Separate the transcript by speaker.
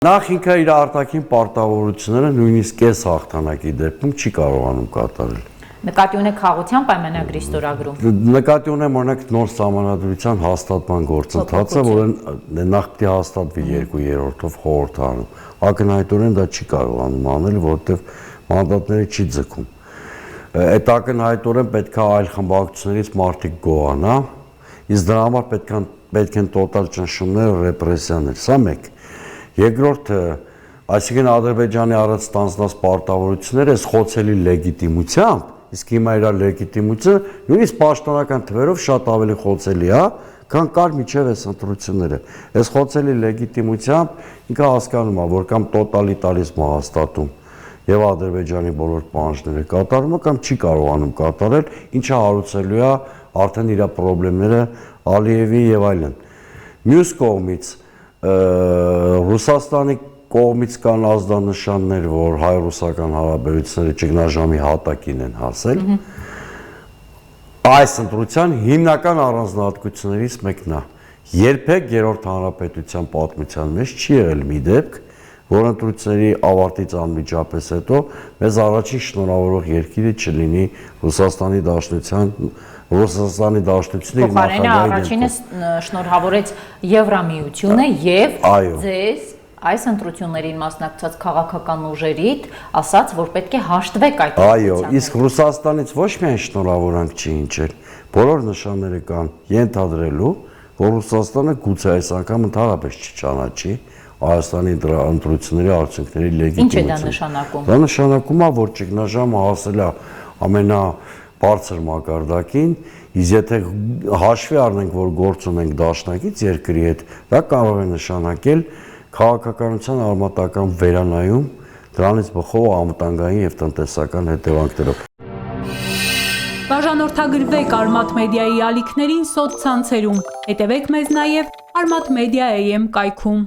Speaker 1: Նախ ինքը իր արտաքին պարտավորությունները նույնիսկ կես հաղթանակի դեպքում չի կարողանում կատարել։
Speaker 2: Նկատի ունեք խաղաղության պայմանագրի ստորագրում։
Speaker 1: Նկատի ունեմ օրինակ նոր սահմանադրության հաստատման գործընթացը, որը նախ պետք է հաստատվի 2/3-ով խորհրդարանում։ Ակնհայտորեն դա չի կարողանում անել, որովհետև մանդատները չի ձգում։ Այդ ակնհայտորեն պետք է այլ խմբակցություններից մարդիկ գոհանա, իսկ դրա համար պետք են տոտալ ճնշումներ, ռեպրեսիաներ։ Սա մեկ։ Երկրորդը, այսինքն Ադրբեջանի առած ստանձնած պարտավորությունները այս խոցելի լեգիտիմությամբ, իսկ հիմա իր լեգիտիմությունը նույնիսկ պաշտոնական թվերով շատ ավելի խոցելի է, քան կար միջև այս ընտրությունները։ Այս խոցելի լեգիտիմությամբ ինքը հասկանում է, որ կամ տոտալիտարիզմ է հաստատում եւ Ադրբեջանի բոլոր պահանջները կատարում է կամ չի կարողանում կատարել, ինչը հարուցելու է արդեն իր խնդիրները Ալիևի եւ այլն։ Մյուս կողմից Ռուսաստանի կողմից կան ազդանշաններ, որ հայ-ռուսական հարաբերությունները ճգնաժամի հատակին են հասել։ Այս ընտրության հիմնական առանձնահատկություններից մեկն է։ Երբեք Երրորդ հանրապետության պատմության մեջ չի եղել մի դեպք, որ ընտրությունների ավարտից անմիջապես հետո մեզ առաջին շնորհավորող երկիրը չլինի Ռուսաստանի Դաշնությունների
Speaker 2: նախագահի առաջինը շնորհավորեց Եվրամիությունը եւ ձեզ այս ընտրություններին մասնակցած քաղաքական ուժերից ասաց, որ պետք է հաշտվեք այդ
Speaker 1: Այո, իսկ Ռուսաստանից ոչ միայն շնորհավորանք չի հնչել, բոլոր նշանները կան ենթադրելու, որ Ռուսաստանը գուցե այս անգամ ընդհանրապես չճանաչի Հայաստանի ընտրությունների արդյունքների լեգիտիմությունը։
Speaker 2: Ինչ է դա նշանակում։
Speaker 1: Դա նշանակում է, որ ճգնաժամը հասել է ամենաբարձր մակարդակին, իսկ եթե հաշվի առնենք, որ գործ ունենք դաշնակից երկրի հետ, դա կարող է նշանակել քաղաքականության արմատական վերանայում, դրանից բխող անվտանգային եւ տնտեսական հետևանքներով։
Speaker 3: Բաժանորդագրվեք Արմաթ մեդիայի ալիքներին սոցցանցերում, հետևեք մեզ նաև Արմաթ Մեդիա AM կայքում։